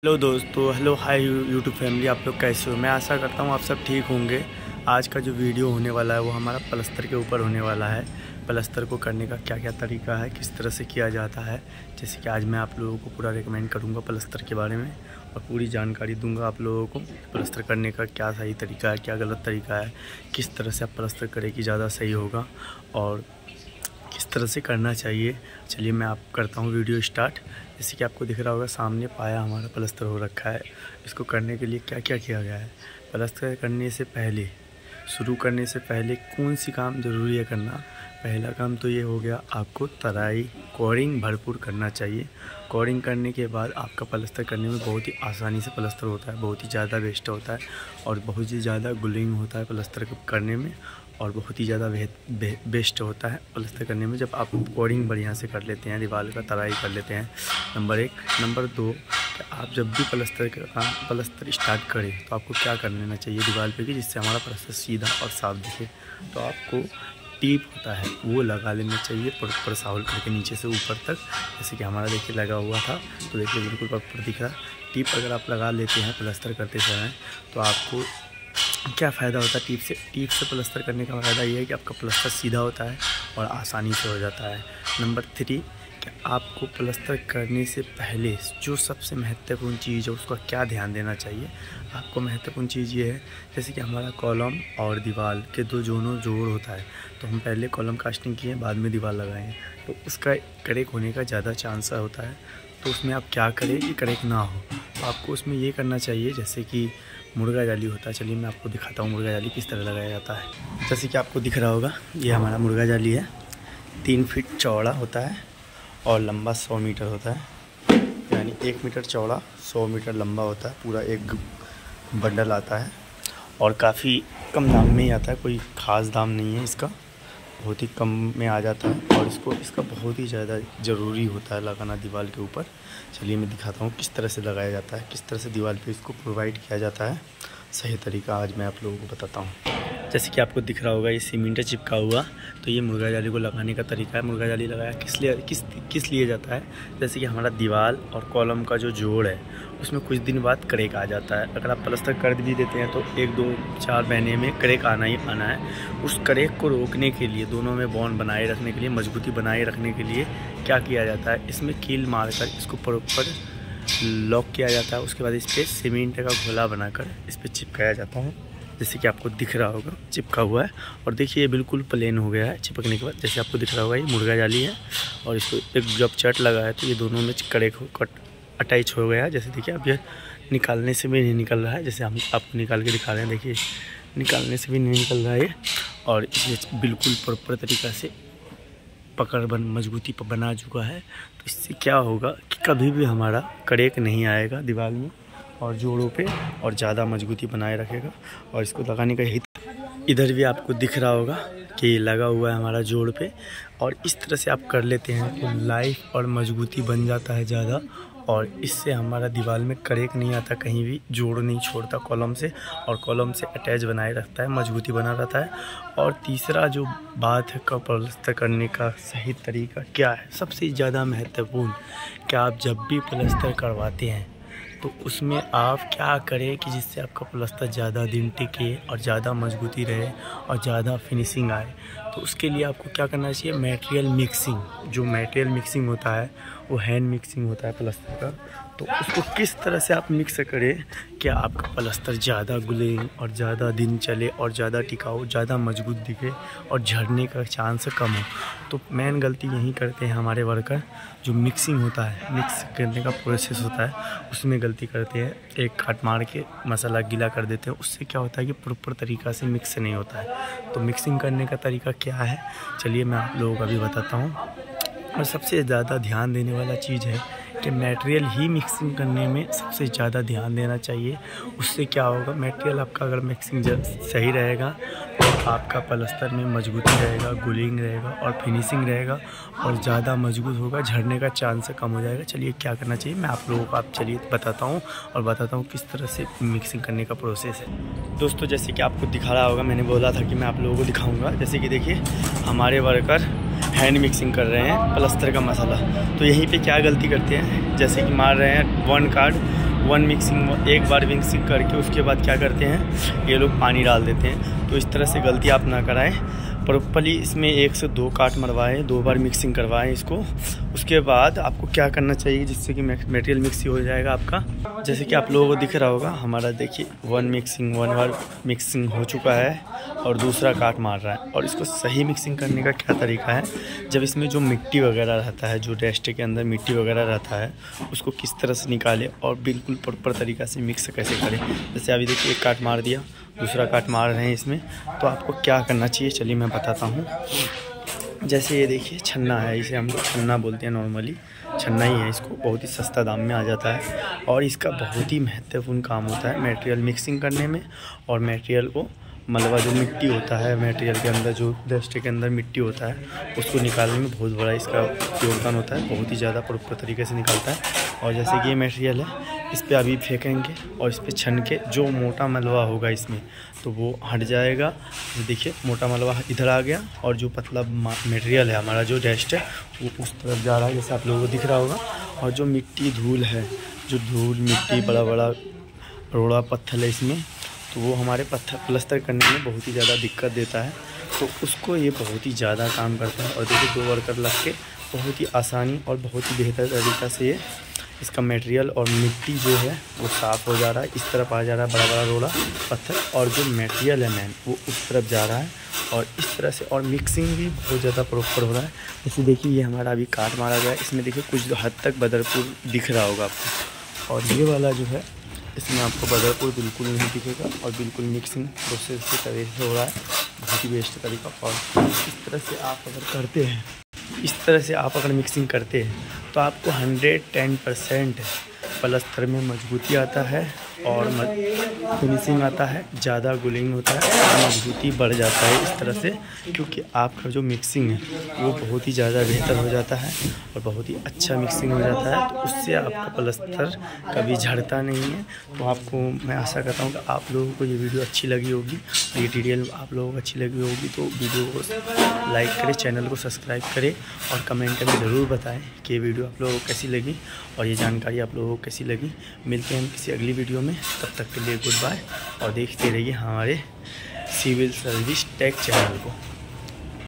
Hello दोस्तों, hello hi YouTube family, आप लोग कैसे हो। मैं आशा करता हूँ आप सब ठीक होंगे। आज का जो वीडियो होने वाला है वो हमारा प्लस्तर के ऊपर होने वाला है। प्लस्तर को करने का क्या क्या तरीका है, किस तरह से किया जाता है, जैसे कि आज मैं आप लोगों को पूरा रिकमेंड करूँगा प्लस्तर के बारे में और पूरी जानकारी दूंगा आप लोगों को। प्लस्तर करने का क्या सही तरीका है, क्या गलत तरीका है, किस तरह से आप प्लस्तर करें कि ज़्यादा सही होगा और किस तरह से करना चाहिए। चलिए मैं आप करता हूँ वीडियो स्टार्ट। जैसे कि आपको दिख रहा होगा सामने पाया हमारा प्लस्तर हो रखा है। इसको करने के लिए क्या क्या किया गया है। प्लस्तर करने से पहले, शुरू करने से पहले कौन सी काम ज़रूरी है करना। पहला काम तो ये हो गया, आपको तराई कोरिंग भरपूर करना चाहिए। कोरिंग करने के बाद आपका प्लस्तर करने में बहुत ही आसानी से प्लस्तर होता है, बहुत ही ज़्यादा बेस्ट होता है और बहुत ही ज़्यादा ग्लूइंग होता है प्लस्तर करने में और बहुत ही ज़्यादा बेस्ट होता है प्लस्तर करने में जब आप कोरिंग बढ़िया से कर लेते हैं, दीवार का तराई कर लेते हैं। नंबर 1। नंबर 2, आप जब भी प्लस्तर स्टार्ट करें तो आपको क्या कर लेना चाहिए दीवार पे कि जिससे हमारा प्लस्तर सीधा और साफ दिखे। तो आपको टीप होता है वो लगा लेना चाहिए प्रॉपर साउल करके नीचे से ऊपर तक। जैसे कि हमारा देखिए लगा हुआ था, तो देखिए बिल्कुल प्रॉपर दिख रहा। टीप अगर आप लगा लेते हैं प्लस्तर करते समय तो आपको क्या फ़ायदा होता है टीप से प्लस्तर करने का फ़ायदा ये है कि आपका प्लस्तर सीधा होता है और आसानी से हो जाता है। नंबर 3, कि आपको प्लस्तर करने से पहले जो सबसे महत्वपूर्ण चीज़ है उसका क्या ध्यान देना चाहिए। आपको महत्वपूर्ण चीज़ ये है, जैसे कि हमारा कॉलम और दीवार के दोनों जोड़ होता है, तो हम पहले कॉलम कास्टिंग किए बाद में दीवार लगाएं तो उसका क्रैक होने का ज़्यादा चांस होता है। तो उसमें आप क्या करें कि क्रैक ना हो। तो आपको उसमें ये करना चाहिए, जैसे कि मुर्गा जाली होता है। चलिए मैं आपको दिखाता हूँ मुर्गा जाली किस तरह लगाया जाता है। जैसे कि आपको दिख रहा होगा ये हमारा मुर्गा जाली है। 3 फीट चौड़ा होता है और लंबा 100 मीटर होता है, यानी 1 मीटर चौड़ा 100 मीटर लंबा होता है। पूरा एक बंडल आता है और काफ़ी कम दाम में ही आता है, कोई ख़ास दाम नहीं है इसका, बहुत ही कम में आ जाता है और इसका बहुत ही ज़्यादा ज़रूरी होता है लगाना दीवार के ऊपर। चलिए मैं दिखाता हूँ किस तरह से लगाया जाता है, किस तरह से दीवार पे इसको प्रोवाइड किया जाता है। सही तरीका आज मैं आप लोगों को बताता हूँ। जैसे कि आपको दिख रहा होगा ये सीमेंट चिपका हुआ, तो ये मुर्गा जाली को लगाने का तरीका है। मुर्गा जाली लगाया किस लिए जाता है, जैसे कि हमारा दीवार और कॉलम का जो जोड़ है उसमें कुछ दिन बाद क्रैक आ जाता है। अगर आप प्लस्तर कर भी देते हैं तो 1, 2, 4 महीने में क्रैक आना ही आना है। उस क्रैक को रोकने के लिए, दोनों में बॉन्ड बनाए रखने के लिए, मजबूती बनाए रखने के लिए क्या किया जाता है, इसमें कील मारकर इसको प्रॉपर लॉक किया जाता है। उसके बाद इस पर सीमेंट का घोला बनाकर इस पर चिपकाया जाता है। जैसे कि आपको दिख रहा होगा चिपका हुआ है और देखिए ये बिल्कुल प्लेन हो गया है चिपकने के बाद। जैसे आपको दिख रहा होगा ये मुर्गा जाली है और इसको एक जब चट लगा है तो ये दोनों में क्रैक अटैच हो गया है। जैसे देखिए अब ये निकालने से भी नहीं निकल रहा है, जैसे हम आपको निकाल के दिखा रहे हैं। देखिए निकालने से भी नहीं निकल रहा है ये, और ये बिल्कुल प्रॉपर तरीक़ा से मजबूती पर बना चुका है। तो इससे क्या होगा कि कभी भी हमारा क्रैक नहीं आएगा दीवार में और जोड़ों पे और ज़्यादा मजबूती बनाए रखेगा। और इसको लगाने का यही, इधर भी आपको दिख रहा होगा कि लगा हुआ है हमारा जोड़ पे, और इस तरह से आप कर लेते हैं तो लाइफ और मजबूती बन जाता है ज़्यादा, और इससे हमारा दीवार में क्रैक नहीं आता, कहीं भी जोड़ नहीं छोड़ता कॉलम से, और कॉलम से अटैच बनाए रखता है, मजबूती बना रहता है। और तीसरा जो बात है प्लस्तर करने का सही तरीका क्या है, सबसे ज़्यादा महत्वपूर्ण, कि आप जब भी प्लस्तर करवाते हैं तो उसमें आप क्या करें कि जिससे आपका प्लस्तर ज़्यादा दिन टिके और ज़्यादा मजबूती रहे और ज़्यादा फिनिशिंग आए। तो उसके लिए आपको क्या करना चाहिए, मटेरियल मिक्सिंग। जो मटेरियल मिक्सिंग होता है वो हैंड मिक्सिंग होता है प्लस्तर का। तो उसको किस तरह से आप मिक्स करें कि आपका प्लस्तर ज़्यादा ग्लूइंग और ज़्यादा दिन चले और ज़्यादा टिकाऊ, ज़्यादा मजबूत दिखे और झड़ने का चांस कम हो। तो मेन गलती यही करते हैं हमारे वर्कर, जो मिक्सिंग होता है, मिक्स करने का प्रोसेस होता है उसमें गलती करते हैं। एक काट मार के मसाला गीला कर देते हैं, उससे क्या होता है कि प्रॉपर तरीक़ा से मिक्स नहीं होता है। तो मिक्सिंग करने का तरीका क्या है, चलिए मैं आप लोगों को अभी बताता हूँ। और सबसे ज़्यादा ध्यान देने वाला चीज़ है कि मटेरियल ही मिक्सिंग करने में सबसे ज़्यादा ध्यान देना चाहिए। उससे क्या होगा, मटेरियल आपका अगर मिक्सिंग सही रहेगा तो आपका प्लस्तर में मजबूती रहेगा, ग्लूइंग रहेगा और फिनिशिंग रहेगा और ज़्यादा मजबूत होगा, झड़ने का चांस कम हो जाएगा। चलिए क्या करना चाहिए मैं आप लोगों को चलिए बताता हूँ, और बताता हूँ किस तरह से मिक्सिंग करने का प्रोसेस है। दोस्तों जैसे कि आपको दिखा रहा होगा, मैंने बोला था कि मैं आप लोगों को दिखाऊँगा। जैसे कि देखिए हमारे वर्कर हैंड मिक्सिंग कर रहे हैं प्लस्तर का मसाला। तो यहीं पे क्या गलती करते हैं, जैसे कि मार रहे हैं 1 कार्ड एक बार मिक्सिंग करके उसके बाद क्या करते हैं, ये लोग पानी डाल देते हैं। तो इस तरह से गलती आप ना कराएं। प्रॉपर्ली इसमें 1 से 2 काट मरवाएं, 2 बार मिक्सिंग करवाएं इसको। उसके बाद आपको क्या करना चाहिए जिससे कि मटेरियल मिक्स हो जाएगा आपका। जैसे कि आप लोगों को दिख रहा होगा, हमारा देखिए 1 बार मिक्सिंग हो चुका है और दूसरा काट मार रहा है। और इसको सही मिक्सिंग करने का क्या तरीका है, जब इसमें जो मिट्टी वगैरह रहता है, जो रेस्ट के अंदर मिट्टी वगैरह रहता है, उसको किस तरह से निकालें और बिल्कुल प्रॉपर तरीक़ा से मिक्स कैसे करें। जैसे अभी देखिए 1 काट मार दिया, दूसरा काट मार रहे हैं इसमें, तो आपको क्या करना चाहिए चलिए मैं बताता हूँ। जैसे ये देखिए छन्ना है, इसे हम लोग छन्ना बोलते हैं, नॉर्मली छन्ना ही है। इसको बहुत ही सस्ता दाम में आ जाता है और इसका बहुत ही महत्वपूर्ण काम होता है मटेरियल मिक्सिंग करने में। और मटेरियल को मलबा जो मिट्टी होता है, मटेरियल के अंदर जो डस्ट के अंदर मिट्टी होता है, उसको निकालने में बहुत बड़ा इसका योगदान होता है। बहुत ही ज़्यादा प्रॉपर तरीके से निकालता है। और जैसे कि ये मटेरियल है, इस पर अभी फेंकेंगे और इस पर छन के जो मोटा मलबा होगा इसमें तो वो हट जाएगा। देखिए मोटा मलबा इधर आ गया और जो पतला मटेरियल है हमारा, जो डस्ट है, वो उस तरफ जा रहा है, जैसे आप लोगों को दिख रहा होगा। और जो मिट्टी धूल है, जो धूल मिट्टी बड़ा बड़ा रोड़ा पत्थर है इसमें, तो वो हमारे पत्थर प्लस्तर करने में बहुत ही ज़्यादा दिक्कत देता है। तो उसको ये बहुत ही ज़्यादा काम करता है। और देखिए 2 वर्कर लग के बहुत ही आसानी और बहुत ही बेहतर तरीक़ा से ये इसका मटेरियल और मिट्टी जो है वो साफ़ हो जा रहा है। इस तरफ आ जा रहा है बड़ा बड़ा रोड़ा पत्थर, और जो मटेरियल है मैन वो उस तरफ जा रहा है। और इस तरह से और मिक्सिंग भी बहुत ज़्यादा प्रॉपर हो रहा है। जैसे देखिए ये हमारा अभी काट मारा गया, इसमें देखिए कुछ हद तक बदरपुर दिख रहा होगा आपको। और ये वाला जो है, इसमें आपको बदरपुर बिल्कुल नहीं दिखेगा और बिल्कुल मिक्सिंग प्रोसेस के तरीके से हो रहा है। बहुत ही बेस्ट तरीका। और इस तरह से आप अगर करते हैं, इस तरह से आप अगर मिक्सिंग करते हैं तो आपको 110% पलस्तर में मजबूती आता है और फिनिशिंग आता है, ज़्यादा गुलिंग होता है और मजबूती बढ़ जाता है इस तरह से, क्योंकि आपका जो मिक्सिंग है वो बहुत ही ज़्यादा बेहतर हो जाता है और बहुत ही अच्छा मिक्सिंग हो जाता है। तो उससे आपका पलस्तर कभी झड़ता नहीं है। तो आपको मैं आशा करता हूँ कि आप लोगों को ये वीडियो अच्छी लगी होगी, ये डिटेल आप लोगों को अच्छी लगी होगी। तो वीडियो को लाइक करें, चैनल को सब्सक्राइब करें और कमेंट में ज़रूर बताएँ कि ये वीडियो आप लोगों को कैसी लगी और ये जानकारी आप लोगों को कैसी लगी। मिलते हैं हम किसी अगली वीडियो में, तब तक के लिए गुड बाय। और देखते रहिए हमारे सिविल सर्विस टेक चैनल को।